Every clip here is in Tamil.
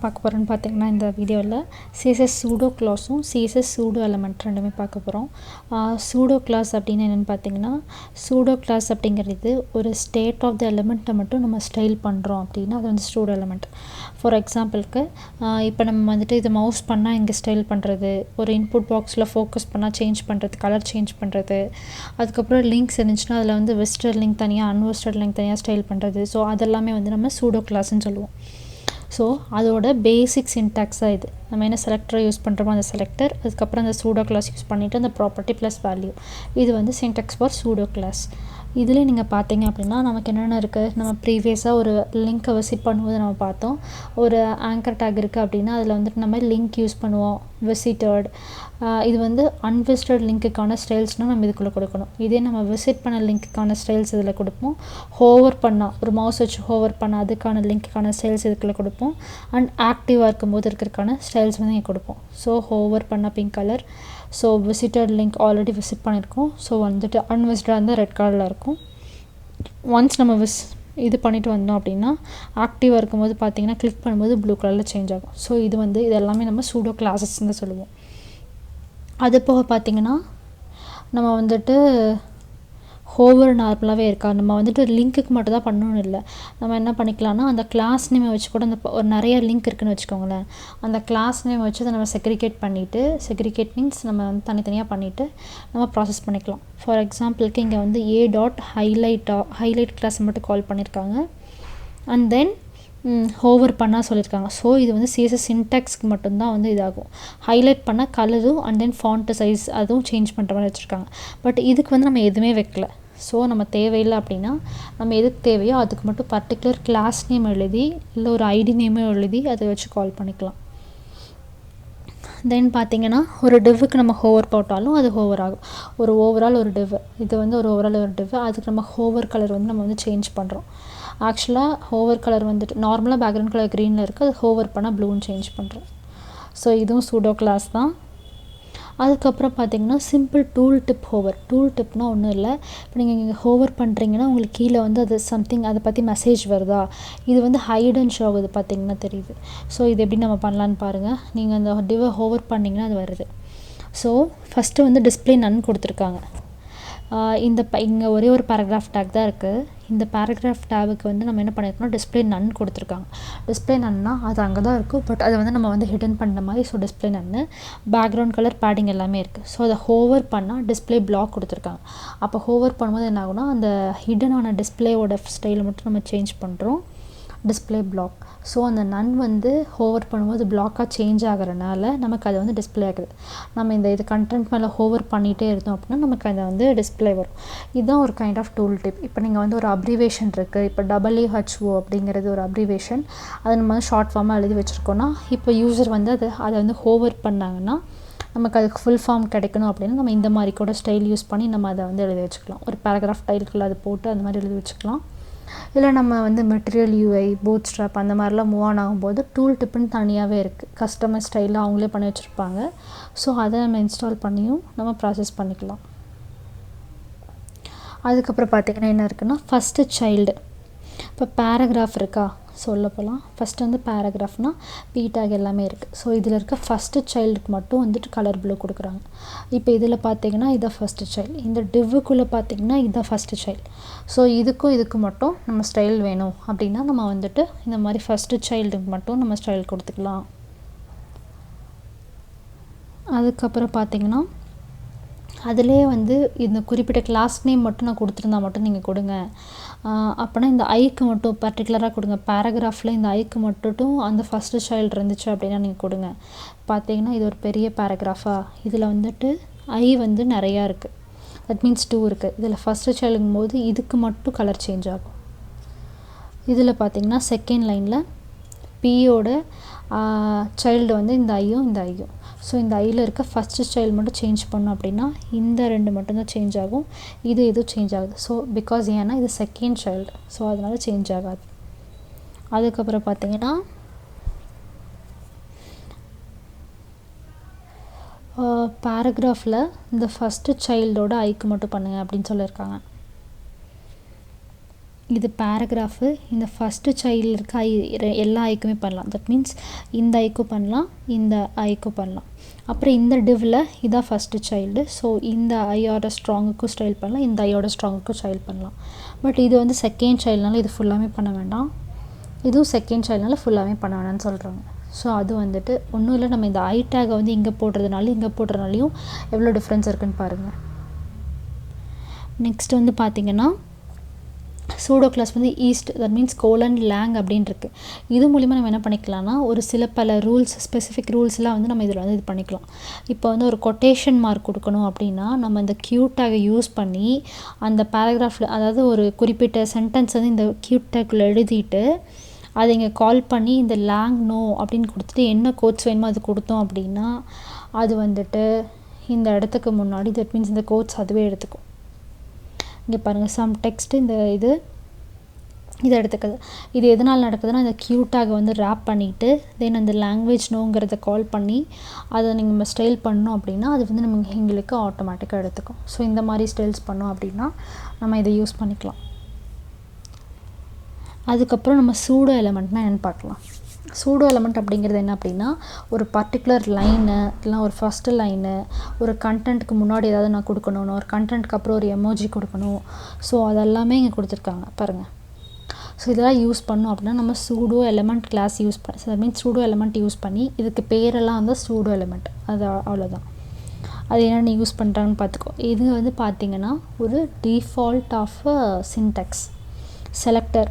பார்க்க போகிறோன்னு பார்த்தீங்கன்னா இந்த வீடியோவில் CSS Pseudo-classம் CSS Pseudo-element ரெண்டுமே பார்க்க போகிறோம். Pseudo-class அப்படின்னு என்னென்னு பார்த்தீங்கன்னா, Pseudo-class அப்படிங்கிறது ஒரு ஸ்டேட் ஆஃப் த எலிமெண்ட்டை மட்டும் நம்ம ஸ்டைல் பண்ணுறோம் அப்படின்னா அது வந்து Pseudo-element. ஃபார் எக்ஸாம்பிளுக்கு இப்போ நம்ம வந்துட்டு இதை மவுஸ் பண்ணால் இங்கே ஸ்டைல் பண்ணுறது, ஒரு இன்புட் பாக்ஸில் ஃபோக்கஸ் பண்ணால் சேஞ்ச் பண்ணுறது, கலர் சேஞ்ச் பண்ணுறது, அதுக்கப்புறம் லிங்க்ஸ் இருந்துச்சுன்னா அதில் வந்து விசிட்டர் லிங்க் தனியாக அன்விசிட்டர் லிங்க் தனியாக ஸ்டைல் பண்ணுறது. ஸோ அதெல்லாமே வந்து நம்ம Pseudo-classன்னு சொல்லுவோம். ஸோ அதோட பேசிக் சின்டாக்ஸாக இது நம்ம என்ன செலக்டரை யூஸ் பண்ணுறோமோ அந்த செலக்டர், அதுக்கப்புறம் அந்த சூடோ கிளாஸ் யூஸ் பண்ணிவிட்டு அந்த ப்ராப்பர்ட்டி ப்ளஸ் வேல்யூ, இது வந்து சின்டாக்ஸ் ஃபார் சூடோ கிளாஸ். இதில் நீங்கள் பார்த்தீங்க அப்படின்னா நமக்கு என்னென்ன இருக்குது, நம்ம ப்ரீவியஸாக ஒரு லிங்க்கை விசிட் பண்ணும்போது நம்ம பார்த்தோம், ஒரு ஆங்கர் டேக் இருக்குது அப்படின்னா அதில் வந்துட்டு நம்ம லிங்க் யூஸ் பண்ணுவோம், விசிட்டட். இது வந்து அன்விசிட்டட் லிங்க்குக்கான ஸ்டைல்ஸ்னால் நம்ம இதுக்குள்ளே கொடுக்கணும். இதே நம்ம விசிட் பண்ண லிங்க்குக்கான ஸ்டைல்ஸ் இதில் கொடுப்போம். ஹோவர் பண்ணால் ஒரு மவுஸ் வச்சு ஹோவர் பண்ணால் அதுக்கான லிங்க்குக்கான ஸ்டைல்ஸ் இதுக்குள்ளே கொடுப்போம். அண்ட் ஆக்டிவாக இருக்கும்போது இருக்கிறதுக்கான ஸ்டைல்ஸ் வந்து இங்கே கொடுப்போம். ஸோ ஹோவர் பண்ணால் pink colour, so visited link already visit பண்ணியிருக்கோம், ஸோ வந்துட்டு அன்விசிட்டடாக இருந்தால் ரெட் கலரில் இருக்கும். ஒன்ஸ் நம்ம இது பண்ணிவிட்டு வந்தோம் அப்படின்னா ஆக்டிவாக இருக்கும்போது பார்த்தீங்கன்னா கிளிக் பண்ணும்போது ப்ளூ கலரில் சேஞ்ச் ஆகும். ஸோ இது எல்லாமே நம்ம சூடோ கிளாஸஸ்ன்னு சொல்லுவோம். அது போக பார்த்திங்கன்னா நம்ம வந்துட்டு ஹோவர் நார்மலாகவே இருக்கா, நம்ம வந்துட்டு லிங்க்குக்கு மட்டும் தான் பண்ணணும்னு இல்லை, நம்ம என்ன பண்ணிக்கலாம்னா அந்த கிளாஸ் நேமை வச்சு கூட அந்த ஒரு நிறைய லிங்க் இருக்குதுன்னு வச்சுக்கோங்களேன், அந்த கிளாஸ் நேமை வச்சு அதை நம்ம செக்ரிகேட் மீன்ஸ் நம்ம வந்து தனித்தனியாக பண்ணிவிட்டு நம்ம ப்ராசஸ் பண்ணிக்கலாம். ஃபார் எக்ஸாம்பிளுக்கு இங்கே வந்து ஹைலைட் கிளாஸை மட்டும் கால் பண்ணியிருக்காங்க, அண்ட் தென் ஹோவர் பண்ணால் சொல்லியிருக்காங்க. ஸோ இது வந்து CSS சின்டாக்ஸ்க்கு மட்டும்தான் வந்து இதாகும். ஹைலைட் பண்ணால் கலரும் அண்ட் தென் ஃபாண்ட் சைஸ் அதுவும் சேஞ்ச் பண்ணுற மாதிரி வச்சுருக்காங்க. பட் இதுக்கு வந்து நம்ம எதுவுமே வைக்கல. ஸோ நம்ம தேவையில்லை அப்படின்னா நம்ம எதுக்கு தேவையோ அதுக்கு மட்டும் பர்டிகுலர் கிளாஸ் நேம் எழுதி இல்லை ஒரு ஐடி நேமும் எழுதி அதை வச்சு கால் பண்ணிக்கலாம். தென் பார்த்திங்கன்னா ஒரு டிவ்வுக்கு நம்ம ஹோவர் போட்டாலும் அது ஹோவர் ஆகும். ஒரு ஓவரால் ஒரு டிவ், இது வந்து ஒரு ஓவரால் ஒரு டிவ், அதுக்கு நம்ம ஹோவர் கலர் வந்து நம்ம வந்து சேஞ்ச் பண்ணுறோம். ஆக்சுவலாக ஹோவர் கலர் வந்துட்டு நார்மலாக பேக்ரவுண்ட் கலர் க்ரீனில் இருக்குது, அது ஹோவர் பண்ணால் ப்ளூன்னு சேஞ்ச் பண்ணுறோம். ஸோ இதுவும் சூடோ கிளாஸ் தான். அதுக்கப்புறம் பார்த்திங்கன்னா சிம்பிள் டூல் டிப்னால் ஒன்றும் இல்லை. இப்போ நீங்கள் இங்கே ஹோவர் பண்ணுறீங்கன்னா உங்களுக்கு கீழே வந்து அது சம்திங் அதை பற்றி மெசேஜ் வருதா, இது வந்து ஹைட் அண்ட் ஷோ ஆகுது பார்த்திங்கன்னா தெரியுது. ஸோ இது எப்படி நம்ம பண்ணலான்னு பாருங்கள். நீங்கள் அந்த டிவை ஹோவர் பண்ணிங்கன்னா அது வருது. ஸோ ஃபஸ்ட்டு வந்து டிஸ்பிளே நன் கொடுத்துருக்காங்க. இங்கே ஒரே ஒரு பேராகிராஃப் டேக் தான் இருக்குது. இந்த பேராகிராஃப் டேபுக்கு வந்து நம்ம என்ன பண்ணியிருக்கோம்னா டிஸ்பிளே நன் கொடுத்துருக்காங்க. டிஸ்பிளே நன்னா அது அங்கே தான் இருக்கும், பட் அதை வந்து நம்ம வந்து ஹிடன் பண்ணுற மாதிரி. ஸோ டிஸ்பிளே நன்னு, பேக்ரவுண்ட் கலர் பேடிங் எல்லாமே இருக்குது. ஸோ அதை ஹோவர் பண்ணால் டிஸ்பிளே பிளாக் கொடுத்துருக்காங்க. அப்போ ஹோவர் பண்ணும்போது என்ன ஆகுனா அந்த ஹிடனான டிஸ்பிளேவோட ஸ்டைலை மட்டும் நம்ம சேஞ்ச் பண்ணுறோம், டிஸ்பிளே பிளாக். ஸோ அந்த நன் வந்து ஹோவர் பண்ணும்போது பிளாக்காக சேஞ்ச் ஆகிறனால நமக்கு அது வந்து டிஸ்பிளே ஆகுது. நம்ம இது கண்டென்ட் மேலே ஹோவர் பண்ணிகிட்டே இருந்தோம் அப்படின்னா நமக்கு அதை வந்து டிஸ்பிளே வரும். இதுதான் ஒரு கைண்ட் ஆஃப் டூல் டிப். இப்போ நீங்கள் வந்து ஒரு அப்ரிவேஷன் இருக்குது, இப்போ WHO அப்படிங்கிறது ஒரு அப்ரிவேஷன், அதை நம்ம வந்து ஷார்ட் ஃபார்மாக எழுதி வச்சுருக்கோன்னா இப்போ யூசர் வந்து அதை வந்து ஹோவர் பண்ணாங்கன்னா நமக்கு அதுக்கு ஃபுல் ஃபார்ம் கிடைக்கணும் அப்படின்னா நம்ம இந்த மாதிரி கூட ஸ்டைல் யூஸ் பண்ணி நம்ம அதை வந்து எழுதி வச்சுக்கலாம். ஒரு பேராகிராஃப் டைலுக்குள்ளே அதை போட்டு அந்த மாதிரி எழுதி வச்சுக்கலாம். இல்லை நம்ம வந்து மெட்டீரியல் UI, பூட் ஸ்ட்ராப் அந்த மாதிரிலாம் மூவ் ஆன் ஆகும்போது டூல் டிப்புன்னு தனியாகவே இருக்குது, கஸ்டமர் ஸ்டைலில் அவங்களே பண்ணி வச்சுருப்பாங்க. ஸோ அதை நம்ம இன்ஸ்டால் பண்ணியும் நம்ம ப்ராசஸ் பண்ணிக்கலாம். அதுக்கப்புறம் பார்த்திங்கன்னா என்ன இருக்குன்னா ஃபஸ்ட்டு சைல்டு. இப்போ பேராகிராஃப் இருக்கா, சொல்ல போகலாம். ஃபஸ்ட்டு வந்து பேராகிராஃப்னால் டேக் எல்லாமே இருக்குது. ஸோ இதில் இருக்க ஃபஸ்ட்டு சைல்டுக்கு மட்டும் வந்துட்டு கலர் ப்ளூ கொடுக்குறாங்க. இப்போ இதில் பார்த்திங்கன்னா இதான் ஃபஸ்ட்டு சைல்டு, இந்த டிவ்வுக்குள்ளே பார்த்திங்கன்னா இதான் ஃபஸ்ட்டு சைல்டு. ஸோ இதுக்கும் மட்டும் நம்ம ஸ்டைல் வேணும் அப்படின்னா நம்ம வந்துட்டு இந்த மாதிரி ஃபஸ்ட்டு சைல்டுக்கு மட்டும் நம்ம ஸ்டைல் கொடுத்துக்கலாம். அதுக்கப்புறம் பார்த்திங்கன்னா அதிலே வந்து இந்த குறிப்பிட்ட கிளாஸ் நேம் மட்டும் நான் கொடுத்துருந்தா மட்டும் நீங்கள் கொடுங்க. அப்போனா இந்த ஐக்கு மட்டும் பர்டிகுலராக கொடுங்க. பேராகிராஃபில் இந்த ஐக்கு மட்டும் அந்த ஃபஸ்ட்டு சைல்டு இருந்துச்சு அப்படின்னா நீங்கள் கொடுங்க. பார்த்தீங்கன்னா இது ஒரு பெரிய பேராகிராஃபாக, இதில் வந்துட்டு ஐ வந்து நிறையா இருக்குது, தட் மீன்ஸ் 2 இருக்குது. இதில் ஃபஸ்ட்டு சைல்டுங்கும் போது இதுக்கு மட்டும் கலர் சேஞ்ச் ஆகும். இதில் பார்த்திங்கன்னா செகண்ட் லைனில் பியோட சைல்டு வந்து இந்த ஐயும். ஸோ இந்த ஐயில் இருக்க ஃபஸ்ட்டு சைல்டு மட்டும் சேஞ்ச் பண்ணோம் அப்படின்னா இந்த 2 மட்டும்தான் சேஞ்ச் ஆகும், இது எதுவும் சேஞ்ச் ஆகுது. ஸோ பிகாஸ் ஏன்னா இது செகண்ட் சைல்டு, ஸோ அதனால் சேஞ்ச் ஆகாது. அதுக்கப்புறம் பார்த்திங்கன்னா பேராகிராஃபில் இந்த ஃபஸ்ட்டு சைல்டோட ஐக்கு மட்டும் பண்ணுங்கள் அப்படின்னு சொல்லியிருக்காங்க. இது பேராகிராஃபு. இந்த ஃபஸ்ட்டு சைல்டில் இருக்க எல்லா ஐக்குமே பண்ணலாம். தட் மீன்ஸ் இந்த ஐக்கும் பண்ணலாம், இந்த ஐக்கும் பண்ணலாம். அப்புறம் இந்த டிவ்வில் இதான் ஃபஸ்ட்டு சைல்டு. ஸோ இந்த ஐயோட ஸ்ட்ராங்குக்கும் ஸ்டைல் பண்ணலாம், இந்த ஐயோட ஸ்ட்ராங்குக்கும் ஸ்டைல் பண்ணலாம். பட் இது வந்து செகண்ட் சைல்டுனால இது ஃபுல்லாமே பண்ண வேண்டாம், இதுவும் செகண்ட் சைல்டுனால ஃபுல்லாமே பண்ண வேண்டாம்னு சொல்கிறாங்க. ஸோ அது வந்துட்டு ஒன்றும் இல்லை, நம்ம இந்த ஐ டேகை வந்து இங்கே போடுறதுனால இங்கே போடுறதுனாலையும் எவ்வளோ டிஃப்ரென்ஸ் இருக்குதுன்னு பாருங்கள். நெக்ஸ்ட் வந்து பார்த்திங்கன்னா சூடோ கிளாஸ் வந்து is, that means colon lang அப்படின்னு இருக்குது. இது மூலிமா நம்ம என்ன பண்ணிக்கலாம்னா ஒரு பல ரூல்ஸ், ஸ்பெசிஃபிக் ரூல்ஸ்லாம் வந்து நம்ம இதில் வந்து இது பண்ணிக்கலாம். இப்போ வந்து ஒரு கொட்டேஷன் மார்க் கொடுக்கணும் அப்படின்னா நம்ம இந்த கியூ டேகை யூஸ் பண்ணி அந்த பேராகிராஃபில், அதாவது ஒரு குறிப்பிட்ட சென்டென்ஸ் வந்து இந்த கியூ டேக்குள்ளே எழுதிட்டு அதை இங்கே கால் பண்ணி இந்த லேங் நோ அப்படின்னு கொடுத்துட்டு என்ன கோட்ஸ் வேணுமோ அது கொடுத்தோம் அப்படின்னா அது வந்துட்டு இந்த இடத்துக்கு முன்னாடி, தட் மீன்ஸ் இந்த கோட்ஸ் அதுவே எடுத்துக்கும். இங்கே பாருங்கள், சம் டெக்ஸ்ட்டு இந்த இது எடுத்துக்குது. இது எதனால் நடக்குதுன்னா இந்த கியூ டேகை வந்து ரேப் பண்ணிவிட்டு தென் அந்த லாங்குவேஜ் நோங்கிறத கால் பண்ணி அதை நம்ம ஸ்டைல் பண்ணோம் அப்படின்னா அது வந்து நம்ம எங்களுக்கு ஆட்டோமேட்டிக்காக எடுத்துக்கும். ஸோ இந்த மாதிரி ஸ்டைல்ஸ் பண்ணோம் அப்படின்னா நம்ம இதை யூஸ் பண்ணிக்கலாம். அதுக்கப்புறம் நம்ம சூடோ எலமெண்ட்னால் என்னென்னு பார்க்கலாம். சூடோ எலமெண்ட் அப்படிங்கிறது என்ன அப்படின்னா ஒரு பர்டிகுலர் லைனு இல்லைனா ஒரு ஃபஸ்ட்டு லைனு, ஒரு கண்டென்ட்டுக்கு முன்னாடி ஏதாவது நான் கொடுக்கணும், ஒரு கண்டென்ட்டுக்கு அப்புறம் ஒரு எமோஜி கொடுக்கணும். ஸோ அதெல்லாமே இங்கே கொடுத்துருக்காங்க பாருங்கள். ஸோ இதெல்லாம் யூஸ் பண்ணோம் அப்படின்னா நம்ம சூடோ எலமெண்ட் கிளாஸ் யூஸ் பண்ணி, so means pseudo element use பண்ணி இதுக்கு பேரெல்லாம் வந்து சூடோ எலமெண்ட், அது அவ்வளோதான். அது என்னென்ன யூஸ் பண்ணுறாங்கன்னு பார்த்துக்கோ. இது வந்து பார்த்திங்கன்னா ஒரு default of syntax. Selector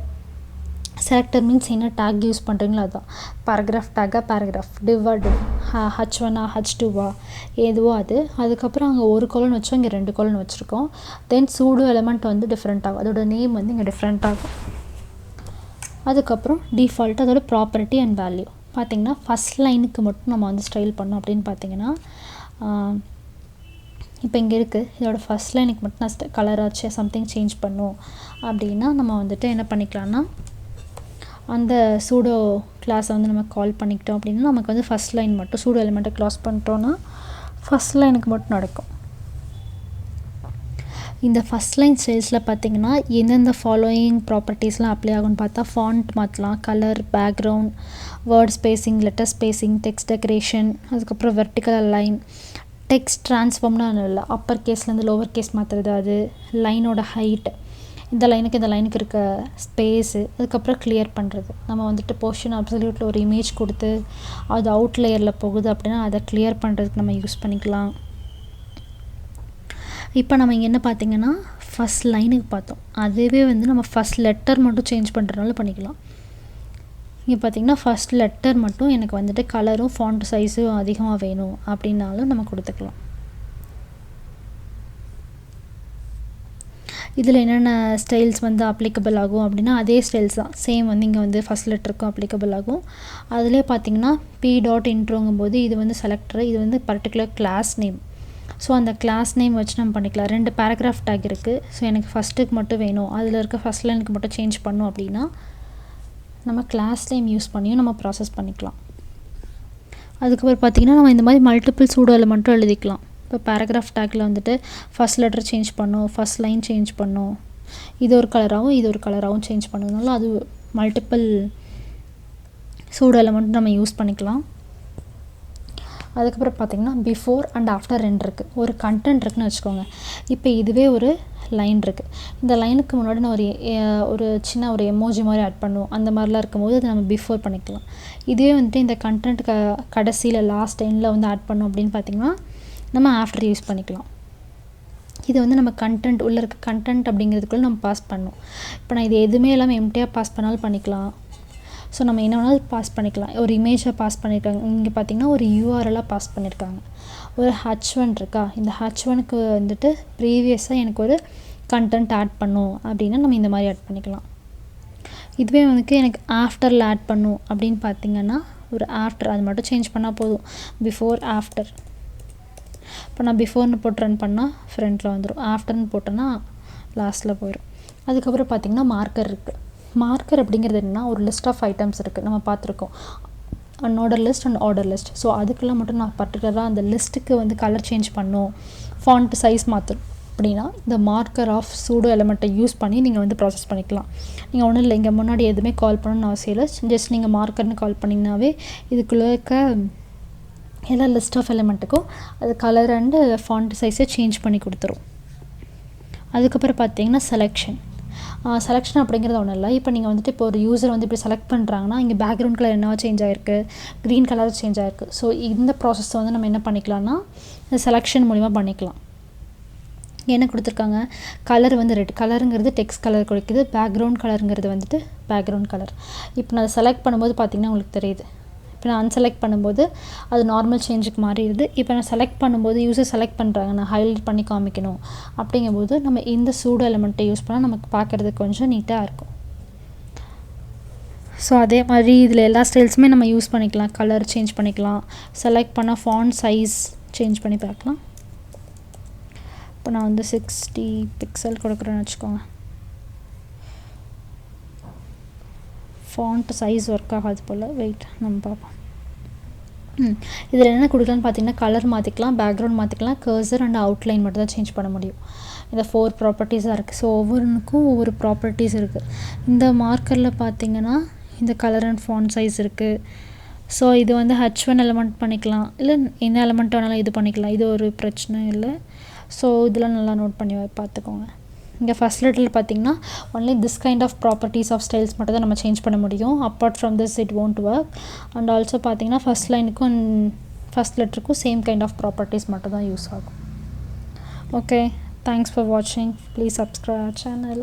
means என்ன டேக் யூஸ் பண்ணுறீங்களோ அதுதான். பேராகிராஃப் டேக்காக பேராகிராஃப், டிவ்வா டிவ், H1 H2 எதுவோ அது. அதுக்கப்புறம் அங்கே ஒரு கோலன் வச்சோம், இங்கே 2 கோலன் வச்சுருக்கோம். தென் சூடோ எலமெண்ட் வந்து டிஃப்ரெண்ட் ஆகும், அதோட நேம் வந்து இங்கே டிஃப்ரெண்ட் ஆகும். அதுக்கப்புறம் டிஃபால்ட், அதோட ப்ராப்பர்ட்டி அண்ட் வேல்யூ. பார்த்திங்கன்னா ஃபஸ்ட் லைனுக்கு மட்டும் நம்ம வந்து ஸ்டைல் பண்ணோம் அப்படின்னு பார்த்திங்கன்னா இப்போ இங்கே இருக்குது, இதோட ஃபஸ்ட் லைனுக்கு மட்டும் நான் கலராச்சு சம்திங் சேஞ்ச் பண்ணோம் அப்படின்னா நம்ம வந்துட்டு என்ன பண்ணிக்கலாம்னா அந்த சூடோ கிளாஸை வந்து நம்ம கால் பண்ணிக்கிட்டோம் அப்படின்னா நமக்கு வந்து ஃபஸ்ட் லைன் மட்டும் சூடோ எலிமெண்ட்டை க்ளாஸ் பண்ணிட்டோன்னா ஃபஸ்ட் லைனுக்கு மட்டும் நடக்கும். இந்த ஃபஸ்ட் லைன் ஸ்டைல்ஸில் பார்த்திங்கன்னா எந்தெந்த ஃபாலோயிங் ப்ராப்பர்ட்டிஸ்லாம் அப்ளை ஆகும்னு பார்த்தா ஃபாண்ட் மாற்றலாம், colour, background, word spacing, letter spacing, text decoration, அதுக்கப்புறம் வெர்டிக்கல் அலைன், டெக்ஸ்ட் ட்ரான்ஸ்ஃபார்ம்னா இல்லை அப்பர் கேஸ்லேருந்து லோவர் கேஸ் மாற்றுறது, அது லைனோட ஹைட், இந்த லைனுக்கு இருக்க ஸ்பேஸு, அதுக்கப்புறம் கிளியர் பண்ணுறது. நம்ம வந்துட்டு போர்ஷன் அப்சல்யூட்டில் ஒரு இமேஜ் கொடுத்து அது அவுட் லேயரில் போகுது அப்படின்னா அதை கிளியர் பண்ணுறதுக்கு நம்ம யூஸ் பண்ணிக்கலாம். இப்போ நம்ம இங்கே என்ன பார்த்திங்கன்னா ஃபஸ்ட் லைனுக்கு பார்த்தோம், அதுவே வந்து நம்ம ஃபஸ்ட் லெட்டர் மட்டும் சேஞ்ச் பண்ணுறதுனால பண்ணிக்கலாம். இங்கே பார்த்திங்கன்னா ஃபஸ்ட் லெட்டர் மட்டும் எனக்கு வந்துட்டு கலரும் ஃபாண்ட் சைஸும் அதிகமாக வேணும் அப்படின்னாலும் நம்ம கொடுத்துக்கலாம். இதில் என்னென்ன ஸ்டைல்ஸ் வந்து அப்ளிகபிள் ஆகும் அப்படின்னா அதே ஸ்டைல்ஸ் தான், சேம் வந்து இங்கே வந்து ஃபஸ்ட் லெட்டருக்கும் அப்ளிகபிள் ஆகும். அதிலே பார்த்திங்கன்னா p.intro போது இது வந்து செலக்டர், இது வந்து பர்டிகுலர் கிளாஸ் நேம். ஸோ அந்த கிளாஸ் நேம் வச்சு நம்ம பண்ணிக்கலாம். 2 பேராகிராஃப் டேக் இருக்குது. ஸோ எனக்கு ஃபஸ்ட்டுக்கு மட்டும் வேணும், அதில் இருக்க ஃபஸ்ட் லைனுக்கு மட்டும் சேஞ்ச் பண்ணோம் அப்படின்னா நம்ம கிளாஸ் நேம் யூஸ் பண்ணியும் நம்ம ப்ராசஸ் பண்ணிக்கலாம். அதுக்கப்புறம் பார்த்திங்கன்னா நம்ம இந்த மாதிரி மல்டிபிள் சூடோ எலிமெண்ட்டும் எழுதிக்கலாம். இப்போ பேராகிராஃப் டேக்கில் வந்துட்டு ஃபஸ்ட் லெட்டர் சேஞ்ச் பண்ணோம், ஃபஸ்ட் லைன் சேஞ்ச் பண்ணோம், இது ஒரு கலராகவும் இது ஒரு கலராகவும் சேஞ்ச் பண்ணதுனால அது மல்டிபிள் சூடோ எலிமெண்ட் நம்ம யூஸ் பண்ணிக்கலாம். அதுக்கப்புறம் பார்த்திங்கன்னா பிஃபோர் அண்ட் ஆஃப்டர் 2 இருக்குது. ஒரு கண்டென்ட் இருக்குதுன்னு வச்சுக்கோங்க. இப்போ இதுவே ஒரு லைன் இருக்குது, இந்த லைனுக்கு முன்னாடி நான் ஒரு சின்ன ஒரு எமோஜி மாதிரி ஆட் பண்ணுவோம், அந்த மாதிரிலாம் இருக்கும்போது அதை நம்ம பிஃபோர் பண்ணிக்கலாம். இதுவே வந்துட்டு இந்த கண்டென்ட் கடைசியில் லாஸ்ட் எண்டில் வந்து ஆட் பண்ணோம் அப்படின்னு பார்த்திங்கன்னா நம்ம ஆஃப்டர் யூஸ் பண்ணிக்கலாம். இது வந்து நம்ம கண்டென்ட் உள்ளே இருக்க கண்டென்ட் அப்படிங்கிறதுக்குள்ளே நம்ம பாஸ் பண்ணோம். இப்போ நான் இது எதுவுமே இல்லாமல் எம்டியாக பாஸ் பண்ணாலும் பண்ணிக்கலாம். ஸோ நம்ம என்ன வேணாலும் பாஸ் பண்ணிக்கலாம். ஒரு இமேஜை பாஸ் பண்ணியிருக்காங்க, இங்கே பார்த்திங்கன்னா ஒரு யூஆர்எல்லாக பாஸ் பண்ணியிருக்காங்க. ஒரு H1 இருக்கா, இந்த H1க்கு வந்துட்டு ப்ரீவியஸாக எனக்கு ஒரு கண்டென்ட் ஆட் பண்ணும் அப்படின்னா நம்ம இந்த மாதிரி ஆட் பண்ணிக்கலாம். இதுவே வந்து எனக்கு ஆஃப்டரில் ஆட் பண்ணும் அப்படின்னு பார்த்திங்கன்னா ஒரு ஆஃப்டர் அது மட்டும் சேஞ்ச் பண்ணால் போதும், பிஃபோர் ஆஃப்டர். இப்போ நான் பிஃபோர்னு போட்டு ரன் பண்ணால் ஃப்ரண்ட்டில் வந்துடும், ஆஃப்டர்னு போட்டோன்னா லாஸ்ட்டில் போயிடும். அதுக்கப்புறம் பார்த்திங்கன்னா மார்க்கர் இருக்குது. மார்க்கர் அப்படிங்கிறது என்னென்னா ஒரு லிஸ்ட் ஆஃப் ஐட்டம்ஸ் இருக்குது, நம்ம பார்த்துருக்கோம் unorder list and order list. So அதுக்கெல்லாம் மட்டும் நான் பர்டிகுலராக அந்த லிஸ்ட்டுக்கு வந்து கலர் சேஞ்ச் பண்ணும், ஃபாண்ட் சைஸ் மாற்றணும் அப்படின்னா இந்த மார்க்கர் ஆஃப் சூடோ எலிமெண்ட்டை யூஸ் பண்ணி நீங்கள் வந்து ப்ராசஸ் பண்ணிக்கலாம். நீங்கள் ஒன்றும் இல்லை, இங்கே முன்னாடி எதுவுமே கால் பண்ணணும்னு அவசியம் இல்லை. ஜஸ்ட் நீங்கள் மார்க்கர்னு கால் பண்ணிங்கனாவே இதுக்குள்ளே இருக்க எல்லா லிஸ்ட் ஆஃப் எலிமெண்ட்டுக்கும் அது கலர் அண்டு ஃபாண்ட் சைஸை சேஞ்ச் பண்ணி கொடுத்துரும். அதுக்கப்புறம் பார்த்தீங்கன்னா செலெக்ஷன் அப்படிங்கிறது ஒன்றும் இல்லை. இப்போ நீங்கள் வந்துட்டு இப்போ ஒரு யூசர் வந்து இப்படி செலக்ட் பண்ணுறாங்கன்னா இங்கே பேக்ரவுண்ட் கலர் என்ன சேஞ்ச் ஆகிருக்கு, க்ரீன் கலர் சேஞ்ச் ஆகிருக்கு. ஸோ இந்த ப்ராசஸ் வந்து நம்ம என்ன பண்ணிக்கலாம்னா இந்த செலெக்ஷன் மூலிமா பண்ணிக்கலாம். என்ன கொடுத்துருக்காங்க, கலர் வந்து ரெட் கலருங்கிறது டெக்ஸ்ட் கலர் கொடுக்குது, பேக்ரவுண்ட் கலருங்கிறது வந்துட்டு பேக்ரவுண்ட் கலர். இப்போ நான் செலக்ட் பண்ணும்போது பார்த்திங்கன்னா உங்களுக்கு தெரியுது. இப்போ நான் அன்செலக்ட் பண்ணும்போது அது நார்மல் சேஞ்சுக்கு மாறிடுது. இப்போ நான் செலக்ட் பண்ணும்போது யூஸர் செலக்ட் பண்ணுறாங்க, நான் ஹைலைட் பண்ணி காமிக்கணும் அப்படிங்கும்போது நம்ம இந்த சூடோ எலிமெண்ட்டை யூஸ் பண்ணால் நமக்கு பார்க்குறதுக்கு கொஞ்சம் நீட்டாக இருக்கும். ஸோ அதே மாதிரி இதில் எல்லா ஸ்டைல்ஸுமே நம்ம யூஸ் பண்ணிக்கலாம். கலர் சேஞ்ச் பண்ணிக்கலாம், செலக்ட் பண்ணால் ஃபாண்ட் சைஸ் சேஞ்ச் பண்ணி பார்க்கலாம். இப்போ நான் வந்து 60 பிக்சல் கொடுக்குறேன்னு வச்சுக்கோங்க. ஃபாண்ட் சைஸ் ஒர்க் ஆகாது போல், வெயிட் நம்ம பார்ப்போம். இதில் என்ன கொடுக்கலான்னு பார்த்தீங்கன்னா கலர் மாற்றிக்கலாம், பேக்ரவுண்ட் மாற்றிக்கலாம், கர்சர் அண்ட் அவுட்லைன் மட்டும் தான் சேஞ்ச் பண்ண முடியும். இந்த 4 ப்ராப்பர்ட்டிஸாக இருக்குது. ஸோ ஒவ்வொன்றுக்கும் ஒவ்வொரு ப்ராப்பர்ட்டிஸ் இருக்குது. இந்த மார்க்கரில் பார்த்தீங்கன்னா இந்த கலர் அண்ட் ஃபாண்ட் சைஸ் இருக்குது. ஸோ இது வந்து H1 எலிமெண்ட் பண்ணிக்கலாம், இல்லை என்ன எலிமெண்ட் வேணாலும் இது பண்ணிக்கலாம், இது ஒரு பிரச்சனை இல்லை. ஸோ இதெல்லாம் நல்லா நோட் பண்ணி பார்த்துக்கோங்க. இங்கே ஃபஸ்ட் லெட்டரில் பார்த்தீங்கன்னா only this kind of properties of styles மட்டும் தான் நம்ம சேஞ்ச் பண்ண முடியும். Apart from this it won't work. And also பார்த்தீங்கன்னா ஃபஸ்ட் லைனுக்கும் ஃபஸ்ட் லெட்டருக்கும் சேம் கைண்ட் ஆஃப் ப்ராப்பர்ட்டிஸ் மட்டும் தான் யூஸ் ஆகும். ஓகே, தேங்க்ஸ் ஃபார் வாட்சிங். Please subscribe our channel.